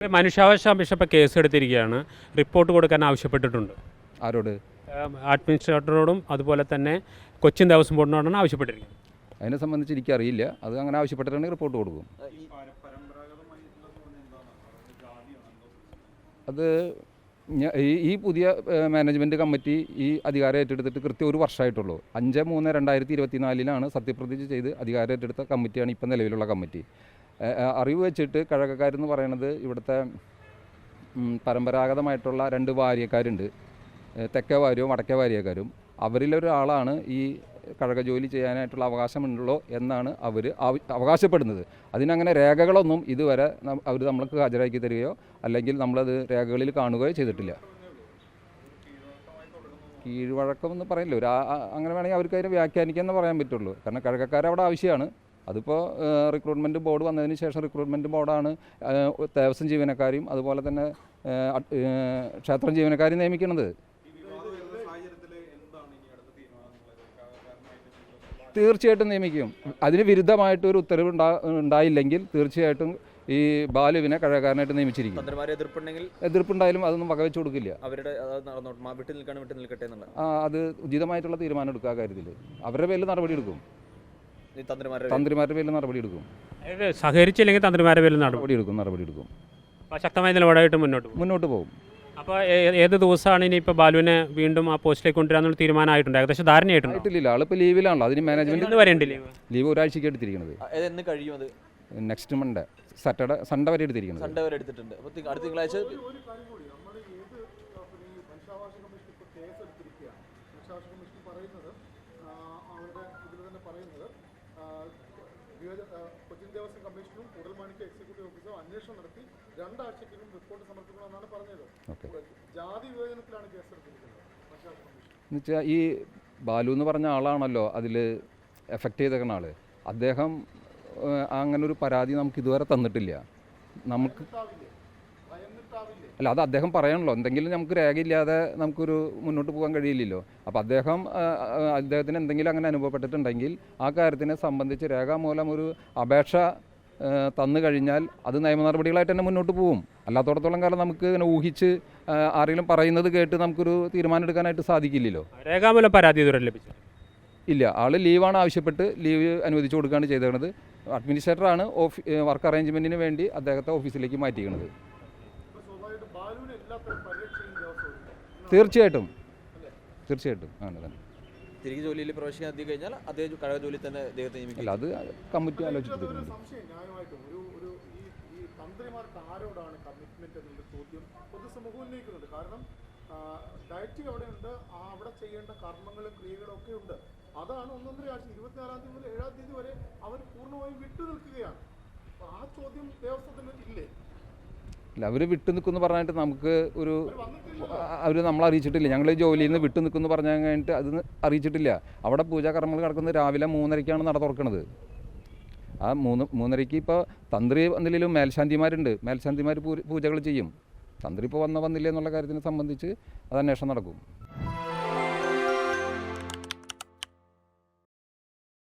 മനുഷ്യാവകാശ കമ്മീഷൻ ഇപ്പോൾ കേസെടുത്തിരിക്കുകയാണ്. റിപ്പോർട്ട് കൊടുക്കാൻ ആവശ്യപ്പെട്ടിട്ടുണ്ട്. ആരോട്? അഡ്മിനിസ്ട്രേറ്ററോടും അതുപോലെ തന്നെ കൊച്ചിൻ ദേവസ്വം ബോർഡിനോടാണ് ആവശ്യപ്പെട്ടിരിക്കുന്നത്. അതിനെ സംബന്ധിച്ച് എനിക്കറിയില്ല. അത് അങ്ങനെ ആവശ്യപ്പെട്ടിട്ടുണ്ടെങ്കിൽ റിപ്പോർട്ട് കൊടുക്കും. അത് ഈ പുതിയ മാനേജ്മെൻറ്റ് കമ്മിറ്റി ഈ അധികാരം ഏറ്റെടുത്തിട്ട് കൃത്യം ഒരു വർഷമായിട്ടുള്ളൂ. 5/3/2024 സത്യപ്രതിജ്ഞ ചെയ്ത് അധികാരം ഏറ്റെടുത്ത കമ്മിറ്റിയാണ് ഇപ്പം നിലവിലുള്ള കമ്മിറ്റി. അറിവ് വെച്ചിട്ട് കഴകക്കാരെന്ന് പറയുന്നത് ഇവിടുത്തെ പരമ്പരാഗതമായിട്ടുള്ള 2 വാര്യക്കാരുണ്ട്. തെക്കേ വാര്യവും വടക്കേ വാര്യക്കാരും. അവരിലൊരാളാണ് ഈ കഴക ജോലി ചെയ്യാനായിട്ടുള്ള അവകാശമുണ്ടല്ലോ എന്നാണ് അവർ അവകാശപ്പെടുന്നത്. അതിനങ്ങനെ രേഖകളൊന്നും ഇതുവരെ അവർ നമ്മൾക്ക് ഹാജരാക്കി തരികയോ അല്ലെങ്കിൽ നമ്മളത് രേഖകളിൽ കാണുകയോ ചെയ്തിട്ടില്ല. കീഴ്വഴക്കമെന്ന് പറയില്ല. അങ്ങനെ വേണമെങ്കിൽ അവർക്ക് അതിനെ വ്യാഖ്യാനിക്കാമെന്ന് പറയാൻ പറ്റുള്ളൂ. കാരണം കഴകക്കാരവിടെ ആവശ്യമാണ്. അതിപ്പോൾ റിക്രൂട്ട്മെൻറ്റ് ബോർഡ് വന്നതിന് ശേഷം റിക്രൂട്ട്മെൻറ്റ് ബോർഡാണ് ദേവസ്വം ജീവനക്കാരെയും അതുപോലെ തന്നെ ക്ഷേത്രം ജീവനക്കാരെയും നിയമിക്കുന്നത്. തീർച്ചയായിട്ടും നിയമിക്കും. അതിന് വിരുദ്ധമായിട്ടൊരു ഉത്തരവ് ഉണ്ടായില്ലെങ്കിൽ തീർച്ചയായിട്ടും ഈ ബാലുവിനെ കഴകക്കാരനായിട്ട് നിയമിച്ചിരിക്കും. എതിർപ്പുണ്ടായാലും അതൊന്നും വകവെച്ച് കൊടുക്കില്ല. അത് ഉചിതമായിട്ടുള്ള തീരുമാനം എടുക്കുക. കാര്യത്തിൽ അവരുടെ പേരിൽ നടപടി എടുക്കും. തന്ത്രിമാരുടെ പേരിൽ നടപടി എടുക്കും. സഹകരിച്ചില്ലെങ്കിൽ തന്ത്രിമാരുടെ പേരിൽ നടപടി എടുക്കും. ശക്തമായ നിലപാടായിട്ട് മുന്നോട്ട് പോകും. അപ്പോൾ ഏത് ദിവസമാണ് ഇനിയിപ്പോൾ ബാലുവിനെ വീണ്ടും ആ പോസ്റ്റിലേക്ക് കൊണ്ടുവരാനുള്ള തീരുമാനമായിട്ടുണ്ട്? ഏകദേശം ധാരണയായിട്ടില്ല. ആളിപ്പോൾ ലീവിലാണല്ലോ. അതിന് മാനേജ്മെന്റ് വരേണ്ടി ലീവ് ഒരാഴ്ചയ്ക്ക് എടുത്തിരിക്കുന്നത്. നെക്സ്റ്റ് മൺഡേ സൺഡേ വരെ എടുത്തിരിക്കുന്നത്. അടുത്ത തിങ്കളാഴ്ച കൊച്ചിൻ ദേവസ്വം കമ്മീഷനും കൂടൽമാണിക്യം എക്സിക്യൂട്ടീവ് ഓഫീസറും അന്വേഷണം നടത്തി 2 ആഴ്ചയ്ക്കകം റിപ്പോർട്ട് സമർപ്പിക്കണമെന്നാണ് പറഞ്ഞത്. ജാതി വിവേചനത്തിലാണ് കേസെടുത്തിരിക്കുന്നത്. ഈ ബാലു എന്ന് പറഞ്ഞ ആളാണല്ലോ അതിൽ എഫക്റ്റ് ചെയ്തേക്കുന്ന ആൾ. അദ്ദേഹം അങ്ങനൊരു പരാതി നമുക്ക് ഇതുവരെ തന്നിട്ടില്ല. നമുക്ക് അല്ല, അത് അദ്ദേഹം പറയണല്ലോ. എന്തെങ്കിലും നമുക്ക് രേഖയില്ലാതെ നമുക്കൊരു മുന്നോട്ട് പോകാൻ കഴിയില്ലല്ലോ. അപ്പോൾ അദ്ദേഹത്തിന് എന്തെങ്കിലും അങ്ങനെ അനുഭവപ്പെട്ടിട്ടുണ്ടെങ്കിൽ ആ കാര്യത്തിനെ സംബന്ധിച്ച് രേഖാമൂലം ഒരു അപേക്ഷ തന്നു കഴിഞ്ഞാൽ അത് നിയമ നടപടികളായിട്ട് തന്നെ മുന്നോട്ട് പോകും. അല്ലാത്തോടത്തോളം കാലം നമുക്ക് ഇങ്ങനെ ഊഹിച്ച് ആരെങ്കിലും പറയുന്നത് കേട്ട് നമുക്കൊരു തീരുമാനം എടുക്കാനായിട്ട് സാധിക്കില്ലല്ലോ. രേഖാമൂലം പരാതി ഇതുവരെ ലഭിച്ചു ഇല്ല. ആൾ ലീവാണ് ആവശ്യപ്പെട്ട് ലീവ് അനുവദിച്ചു കൊടുക്കുകയാണ് ചെയ്തേക്കുന്നത്. അഡ്മിനിസ്ട്രേറ്ററാണ് വർക്ക് അറേഞ്ച്മെൻറ്റിന് വേണ്ടി അദ്ദേഹത്തെ ഓഫീസിലേക്ക് മാറ്റിയിരിക്കുന്നത്. തീർച്ചയായിട്ടും ആണ് തന്നെ. തിരികെ ജോലിയിൽ പ്രവേശിക്കാൻ കഴിഞ്ഞാൽ അതേ കഴക ജോലി തന്നെ അല്ല, അത് കമ്മിറ്റി ആലോചിച്ചിട്ടുണ്ട്. തന്ത്രിമാർക്ക് ആരോടാണ് കമ്മിറ്റ്മെന്റ് എന്നുള്ള ചോദ്യം പൊതുസമൂഹം ഉന്നയിക്കുന്നുണ്ട്. കാരണം ഡയറ്റ് അവിടെയുണ്ട്, അവിടെ ചെയ്യേണ്ട കർമ്മങ്ങളും ക്രിയകളും ഒക്കെ ഉണ്ട്. അതാണ് 1.5 ആഴ്ച 24-ാം തീയതി മുതൽ 7-ാം തീയതി വരെ അവർ പൂർണ്ണമായും വിട്ടു നിൽക്കുകയാണ്. ആ ചോദ്യം ദേവസ്വത്തിന് ഇല്ലേ? അല്ല, അവർ വിട്ടു നിൽക്കുമെന്ന് പറഞ്ഞിട്ട് നമുക്ക് അവർ നമ്മളെ അറിയിച്ചിട്ടില്ല. ഞങ്ങൾ ജോലിയിൽ നിന്ന് വിട്ടു നിൽക്കുമെന്ന് പറഞ്ഞാൽ കഴിഞ്ഞിട്ട് അത് അറിയിച്ചിട്ടില്ല. അവിടെ പൂജാകർമ്മങ്ങൾ നടക്കുന്നത് രാവിലെ 3:30-ക്കാണ് നട തുറക്കുന്നത്. ആ 3:30-ക്ക് ഇപ്പോൾ തന്ത്രി എന്തെങ്കിലും മേൽശാന്തിമാരുണ്ട്. മേൽശാന്തിമാർ പൂജകൾ ചെയ്യും. തന്ത്രി ഇപ്പോൾ വന്നില്ല എന്നുള്ള കാര്യത്തിനെ സംബന്ധിച്ച് അത് അന്വേഷണം നടക്കും.